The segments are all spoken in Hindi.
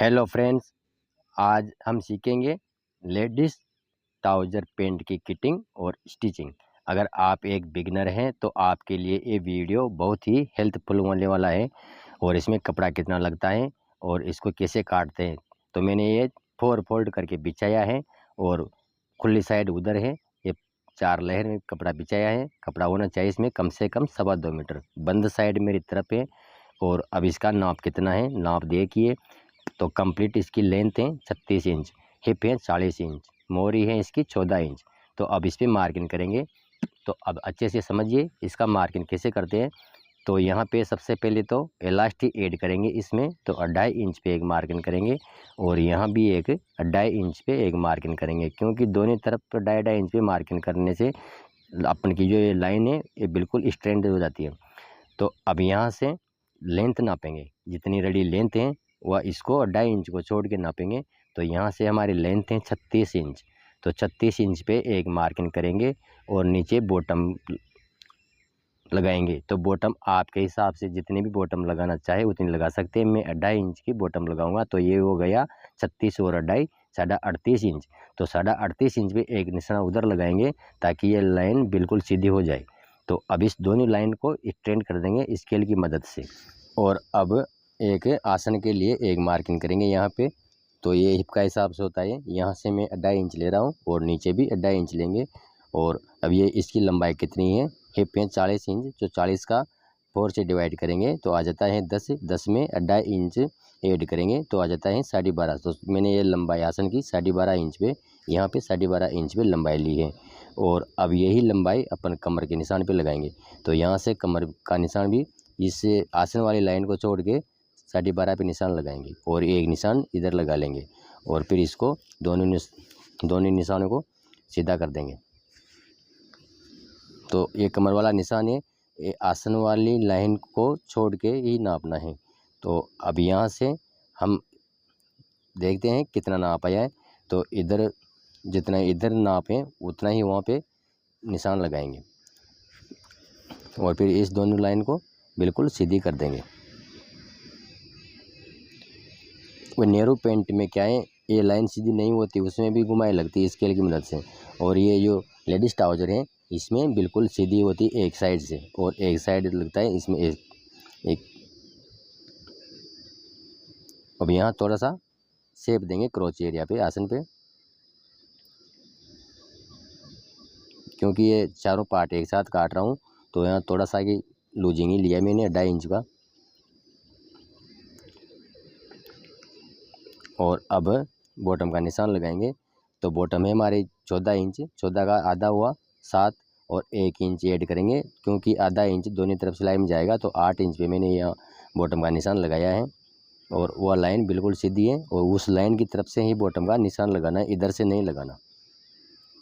हेलो फ्रेंड्स, आज हम सीखेंगे लेडीज़ ट्राउज़र पैंट की किटिंग और स्टिचिंग। अगर आप एक बिगिनर हैं तो आपके लिए ये वीडियो बहुत ही हेल्पफुल होने वाला है। और इसमें कपड़ा कितना लगता है और इसको कैसे काटते हैं। तो मैंने ये 4 फोल्ड करके बिछाया है और खुली साइड उधर है। ये 4 लेयर में कपड़ा बिछाया है। कपड़ा होना चाहिए इसमें कम से कम 2.25 मीटर। बंद साइड मेरी तरफ है। और अब इसका नाप कितना है, नाप देखिए। तो कंप्लीट इसकी लेंथ है 36 इंच, हिप है 40 इंच, मोरी है इसकी 14 इंच। तो अब इस पर मार्किंग करेंगे। तो अब अच्छे से समझिए इसका मार्किंग कैसे करते हैं। तो यहाँ पे सबसे पहले तो इलास्टिक ऐड करेंगे इसमें। तो 2.5 इंच पे एक मार्किंग करेंगे और यहाँ भी एक 2.5 इंच पे एक मार्किंग करेंगे, क्योंकि दोनों तरफ 2.5 इंच पे मार्किंग करने से अपन की जो ये लाइन है ये बिल्कुल स्ट्रेंथ हो जाती है। तो अब यहाँ से लेंथ नापेंगे, जितनी रेडी लेंथ है वह इसको 2.5 इंच को छोड़ के नापेंगे। तो यहाँ से हमारी लेंथ है 36 इंच। तो 36 इंच पे एक मार्किंग करेंगे और नीचे बॉटम लगाएंगे। तो बॉटम आपके हिसाब से जितनी भी बॉटम लगाना चाहे उतनी लगा सकते हैं। मैं 2.5 इंच की बॉटम लगाऊंगा। तो ये हो गया 36 और 2.5 38 इंच। तो 38 इंच पे एक निशाना उधर लगाएंगे ताकि ये लाइन बिल्कुल सीधी हो जाए। तो अब इस दोनों लाइन को स्ट्रेट कर देंगे स्केल की मदद से। और अब एक आसन के लिए एक मार्किंग करेंगे यहाँ पे। तो ये हिप का हिसाब से होता है। यहाँ से मैं 2.5 इंच ले रहा हूँ और नीचे भी 2.5 इंच लेंगे। और अब ये इसकी लंबाई कितनी है, हिप है 40 इंच। तो 40 का 4 से डिवाइड करेंगे तो आ जाता है 10। 10 में 2.5 इंच ऐड करेंगे तो आ जाता है 12.5। तो मैंने ये लंबाई आसन की 12.5 इंच पे, यहाँ पे 12.5 इंच पे लंबाई ली है। और अब यही लंबाई अपन कमर के निशान पे लगाएंगे। तो यहाँ से कमर का निशान भी इस आसन वाली लाइन को छोड़ के 12.5 पे निशान लगाएंगे और एक निशान इधर लगा लेंगे। और फिर इसको दोनों निशानों को सीधा कर देंगे। तो ये कमर वाला निशान है, ये आसन वाली लाइन को छोड़ के ही नापना है। तो अब यहाँ से हम देखते हैं कितना नाप आया है। तो इधर जितना इधर नाप है उतना ही वहाँ पे निशान लगाएंगे और फिर इस दोनों लाइन को बिल्कुल सीधी कर देंगे। वो नेहरू पेंट में क्या है, ये लाइन सीधी नहीं होती, उसमें भी घुमाई लगती है स्केल की मदद से। और ये जो लेडीज ट्राउजर है इसमें बिल्कुल सीधी होती है एक साइड से, और एक साइड लगता है इसमें एक। अब यहाँ थोड़ा सा शेप देंगे क्रोच एरिया पे, आसन पे, क्योंकि ये चारों पार्ट एक साथ काट रहा हूँ। तो यहाँ थोड़ा सा कि लूजिंग ही लिया मैंने 2.5 इंच का। और अब बॉटम का निशान लगाएंगे। तो बॉटम है हमारी 14 इंच, 14 का आधा हुआ 7 और 1 इंच ऐड करेंगे, क्योंकि आधा इंच दोनों तरफ सिलाई में जाएगा। तो 8 इंच पे मैंने यहाँ बॉटम का निशान लगाया है। और वह लाइन बिल्कुल सीधी है और उस लाइन की तरफ से ही बॉटम का निशान लगाना है, इधर से नहीं लगाना।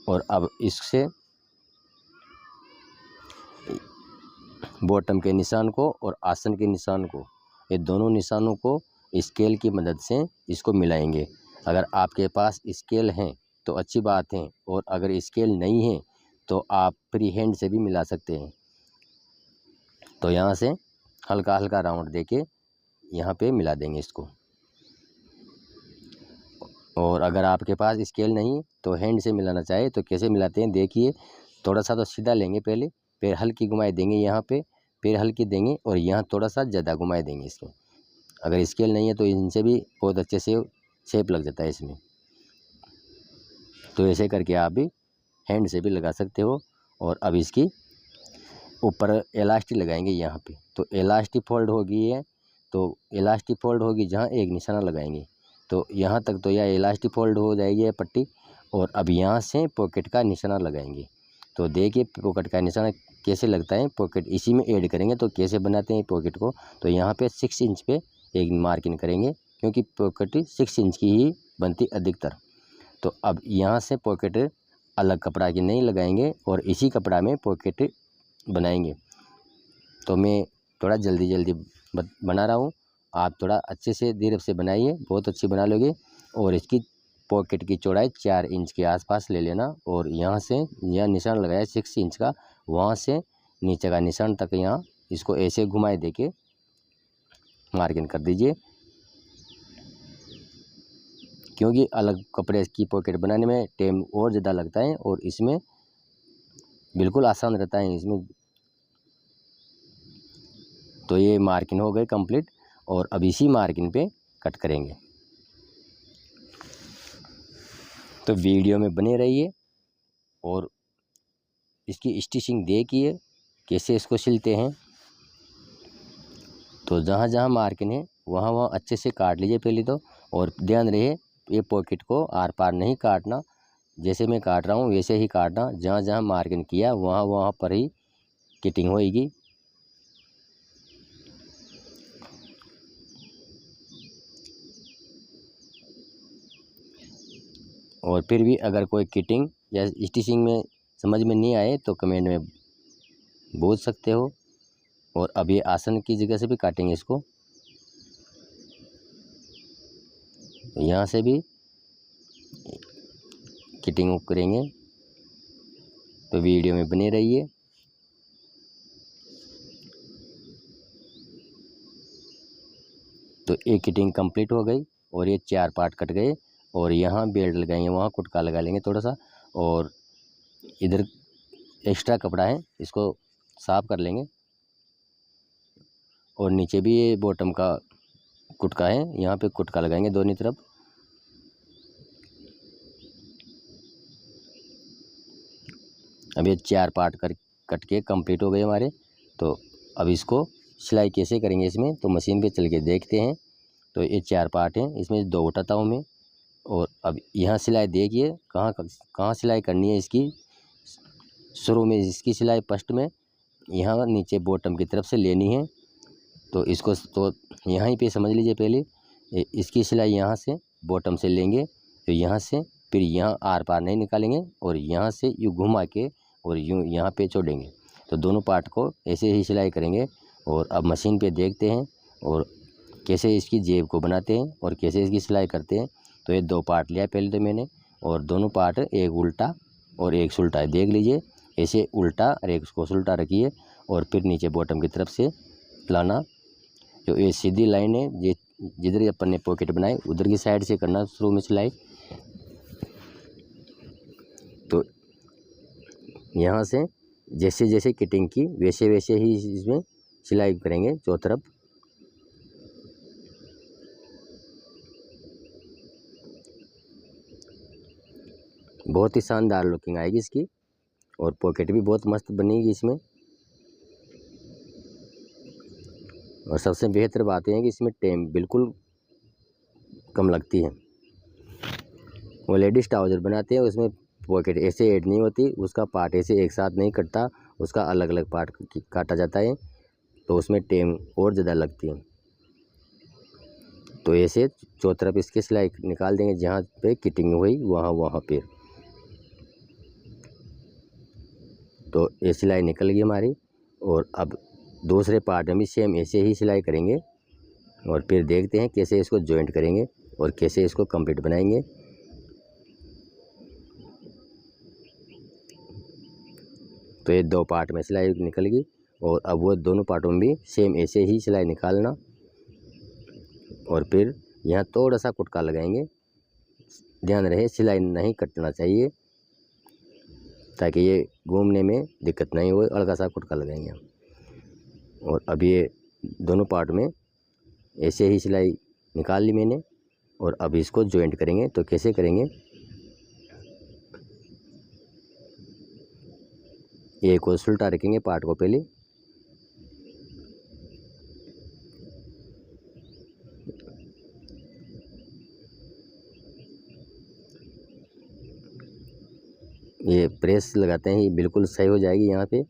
और अब इससे बॉटम के निशान को और आसन के निशान को, ये दोनों निशानों को स्केल की मदद से इसको मिलाएंगे। अगर आपके पास स्केल है तो अच्छी बात है, और अगर स्केल नहीं है तो आप फ्री हैंड से भी मिला सकते हैं। तो यहाँ से हल्का हल्का राउंड देके यहाँ पे मिला देंगे इसको। और अगर आपके पास स्केल नहीं तो हैंड से मिलाना चाहे तो कैसे मिलाते हैं देखिए। थोड़ा सा तो सीधा लेंगे पहले, फिर हल्की घुमाई देंगे यहाँ पे, फिर हल्की देंगे और यहाँ थोड़ा सा ज़्यादा घुमाई देंगे इसमें। अगर स्केल नहीं है तो इनसे भी बहुत अच्छे से शेप लग जाता है इसमें। तो ऐसे करके आप भी हैंड से भी लगा सकते हो। और अब इसकी ऊपर इलास्टिक लगाएंगे यहाँ पे। तो इलास्टिक फोल्ड होगी है, तो इलास्टिक फोल्ड होगी जहाँ एक निशाना लगाएंगे। तो यहाँ तक तो यह इलास्टिक फोल्ड हो जाएगी ये पट्टी। और अब यहाँ से पॉकेट का निशाना लगाएंगे। तो देखिए पॉकेट का निशाना कैसे लगता है, पॉकेट इसी में ऐड करेंगे। तो कैसे बनाते हैं पॉकेट को, तो यहाँ पे 6 इंच पे एक मार्किंग करेंगे, क्योंकि पॉकेट 6 इंच की ही बनती अधिकतर। तो अब यहाँ से पॉकेट अलग कपड़ा की नहीं लगाएंगे और इसी कपड़ा में पॉकेट बनाएंगे। तो मैं थोड़ा जल्दी बना रहा हूँ, आप थोड़ा अच्छे से धीरे से बनाइए, बहुत अच्छी बना लोगे। और इसकी पॉकेट की चौड़ाई 4 इंच के आसपास ले लेना। और यहाँ से यह निशान लगाया 6 इंच का, वहाँ से नीचे का निशान तक यहाँ इसको ऐसे घुमाए देके मार्किंग कर दीजिए। क्योंकि अलग कपड़े की पॉकेट बनाने में टाइम और ज़्यादा लगता है और इसमें बिल्कुल आसान रहता है इसमें। तो ये मार्किंग हो गई कंप्लीट और अब इसी मार्किंग पे कट करेंगे। तो वीडियो में बने रहिए और इसकी स्टिचिंग देखिए कैसे इसको सिलते हैं। तो जहाँ जहाँ मार्किंग है वहाँ वहाँ अच्छे से काट लीजिए पहले तो, और ध्यान रहे ये पॉकेट को आर पार नहीं काटना, जैसे मैं काट रहा हूँ वैसे ही काटना। जहाँ जहाँ मार्किंग किया वहाँ वहाँ पर ही कटिंग होएगी। और फिर भी अगर कोई कटिंग या स्टिचिंग में समझ में नहीं आए तो कमेंट में बोल सकते हो। और अब ये आसन की जगह से भी काटेंगे इसको, तो यहाँ से भी कटिंग करेंगे। तो वीडियो में बने रहिए। तो एक कटिंग कंप्लीट हो गई और ये 4 पार्ट कट गए और यहाँ बेल्ट लगाएंगे, वहाँ कुटका लगा लेंगे थोड़ा सा, और इधर एक्स्ट्रा कपड़ा है इसको साफ कर लेंगे। और नीचे भी ये बॉटम का कुटका है, यहाँ पे कुटका लगाएंगे दोनों तरफ। अब ये 4 पार्ट कट के कंप्लीट हो गए हमारे। तो अब इसको सिलाई कैसे करेंगे इसमें, तो मशीन पे चल के देखते हैं। तो ये 4 पार्ट हैं, इसमें 2 उठाता हूँ मैं। और अब यहाँ सिलाई देखिए कहाँ कहाँ सिलाई करनी है इसकी। शुरू में इसकी सिलाई फर्स्ट में यहाँ नीचे बॉटम की तरफ से लेनी है। तो इसको तो यहाँ ही पे समझ लीजिए पहले इसकी सिलाई यहाँ से बॉटम से लेंगे, तो यहाँ से फिर यहाँ आर पार नहीं निकालेंगे और यहाँ से यूँ घुमा के और यूँ यहाँ पे छोड़ेंगे। तो दोनों पार्ट को ऐसे ही सिलाई करेंगे। और अब मशीन पे देखते हैं और कैसे इसकी जेब को बनाते हैं और कैसे इसकी सिलाई करते हैं। तो ये 2 पार्ट लिया पहले तो मैंने, और दोनों पार्ट एक उल्टा और एक सुल्टा है, देख लीजिए ऐसे उल्टा और एक को सुल्टा रखिए और फिर नीचे बॉटम की तरफ से लाना। जो ये सीधी लाइन है, ये जिधर अपन ने पॉकेट बनाई उधर की साइड से करना शुरू में सिलाई। तो यहाँ से जैसे जैसे कटिंग की वैसे वैसे ही इसमें सिलाई करेंगे चारों तरफ। बहुत ही शानदार लुकिंग आएगी इसकी और पॉकेट भी बहुत मस्त बनेगी इसमें। और सबसे बेहतर बात यह है कि इसमें टाइम बिल्कुल कम लगती है। वो लेडीज़ ट्राउज़र बनाते हैं उसमें पॉकेट ऐसे ऐड नहीं होती, उसका पार्ट ऐसे एक साथ नहीं कटता, उसका अलग अलग पार्ट काटा जाता है, तो उसमें टाइम और ज़्यादा लगती है। तो ऐसे चारों तरफ इसकी सिलाई निकाल देंगे, जहाँ पे कटिंग हुई वहाँ वहाँ पे। तो ये सिलाई निकल गई हमारी। और अब दूसरे पार्ट में भी सेम ऐसे ही सिलाई करेंगे और फिर देखते हैं कैसे इसको जॉइंट करेंगे और कैसे इसको कंप्लीट बनाएंगे। तो ये 2 पार्ट में सिलाई निकल गई और अब वो दोनों पार्टों में भी सेम ऐसे ही सिलाई निकालना और फिर यहाँ थोड़ा सा कुटका लगाएंगे। ध्यान रहे सिलाई नहीं कटना चाहिए ताकि ये घूमने में दिक्कत नहीं हो, हल्का सा कुटका लगाएंगे। और अब ये दोनों पार्ट में ऐसे ही सिलाई निकाल ली मैंने और अब इसको जॉइंट करेंगे। तो कैसे करेंगे, एक को उल्टा रखेंगे पार्ट को पहले, ये प्रेस लगाते हैं, ये बिल्कुल सही हो जाएगी। यहाँ पे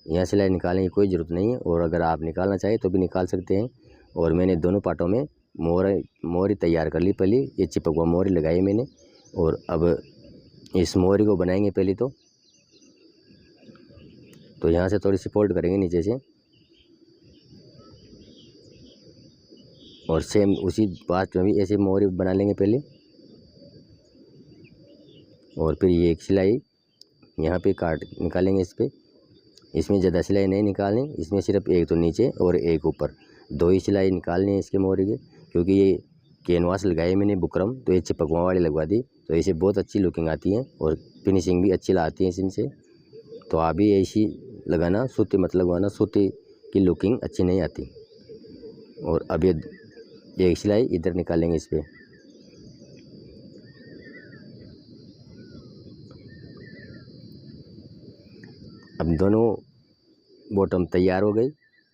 यहाँ सिलाई निकालने की कोई ज़रूरत नहीं है, और अगर आप निकालना चाहें तो भी निकाल सकते हैं। और मैंने दोनों पार्टों में मोहरी तैयार कर ली पहले, ये चिपक हुआ मोहरी लगाई मैंने। और अब इस मोहरी को बनाएंगे पहले तो यहाँ से थोड़ी सी फोल्ड करेंगे नीचे से और सेम उसी पार्ट में भी ऐसे मोहरी बना लेंगे पहले। और फिर ये एक सिलाई यहाँ पे काट निकालेंगे इस पर। इसमें ज़्यादा सिलाई नहीं निकालनी, इसमें सिर्फ एक तो नीचे और एक ऊपर, 2 ही सिलाई निकालनी है इसके मोहरी के, क्योंकि ये कैनवास लगाई मैंने बुकरम, तो ये चिपकवा वाली लगवा दी, तो ऐसे बहुत अच्छी लुकिंग आती है और फिनिशिंग भी अच्छी लाती है इनसे। तो आप भी ऐसी लगाना, सूती मत लगवाना, सूती की लुकिंग अच्छी नहीं आती। और अब ये एक सिलाई इधर निकालेंगे इस पर। अब दोनों बॉटम तैयार हो गई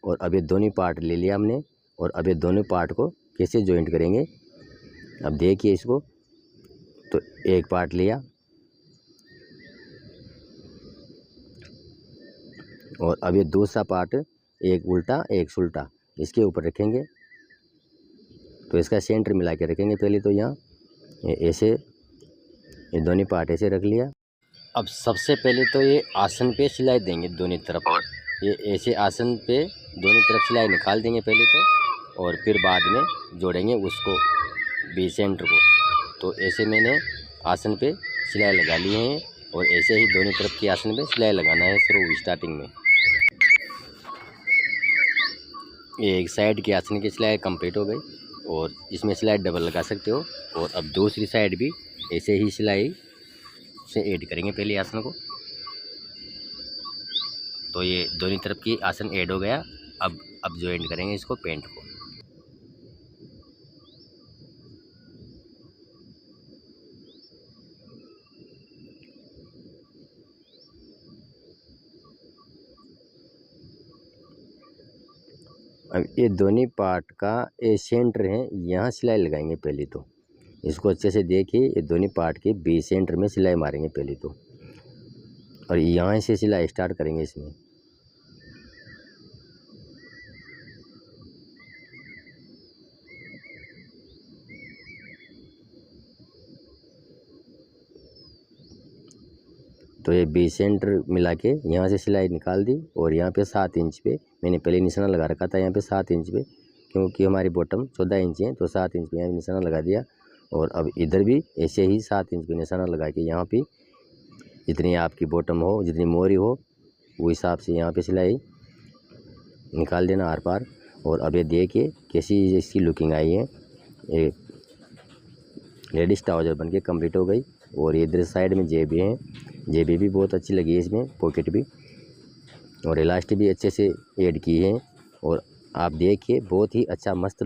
और अब ये दोनों पार्ट ले लिया हमने और अब ये दोनों पार्ट को कैसे जॉइंट करेंगे अब देखिए इसको। तो एक पार्ट लिया और अब ये दूसरा पार्ट एक उल्टा एक सुल्टा इसके ऊपर रखेंगे। तो इसका सेंटर मिला के रखेंगे पहले। तो यहाँ ऐसे ये दोनों पार्ट ऐसे रख लिया। अब सबसे पहले तो ये आसन पे सिलाई देंगे दोनों तरफ, ये ऐसे आसन पे दोनों तरफ सिलाई निकाल देंगे पहले तो, और फिर बाद में जोड़ेंगे उसको बी सेंटर को। तो ऐसे मैंने आसन पे सिलाई लगा लिए हैं और ऐसे ही दोनों तरफ की आसन पे सिलाई लगाना है शुरू स्टार्टिंग में। ये एक साइड की आसन की सिलाई कंप्लीट हो गई और इसमें सिलाई डबल लगा सकते हो। और अब दूसरी साइड भी ऐसे ही सिलाई से ऐड करेंगे पहले आसन को। तो ये दोनों तरफ की आसन ऐड हो गया। अब ज्वाइंट करेंगे इसको पेंट को। अब ये दोनों पार्ट का ये सेंटर है, यहाँ सिलाई लगाएंगे पहले तो। इसको अच्छे से देखिए, ये दोनों पार्ट के बी सेंटर में सिलाई मारेंगे पहले तो, और यहाँ से सिलाई स्टार्ट करेंगे इसमें। तो ये बी सेंटर मिला के यहाँ से सिलाई निकाल दी और यहाँ पे 7 इंच पे मैंने पहले निशाना लगा रखा था। यहाँ पे 7 इंच पे, क्योंकि हमारी बॉटम 14 इंच है तो 7 इंच पे यहाँ निशाना लगा दिया। और अब इधर भी ऐसे ही 7 इंच पे निशाना लगा के यहाँ पे जितनी आपकी बॉटम हो, जितनी मोरी हो, वो हिसाब से यहाँ पे सिलाई निकाल देना आर पार। और अब ये देखिए कैसी इसकी लुकिंग आई है। ये लेडीज ट्राउजर बन के कम्प्लीट हो गई। और ये इधर साइड में जेबी हैं, जेबी भी बहुत अच्छी लगी है इसमें, पॉकेट भी, और इलास्टिक भी अच्छे से ऐड की है। और आप देखिए बहुत ही अच्छा मस्त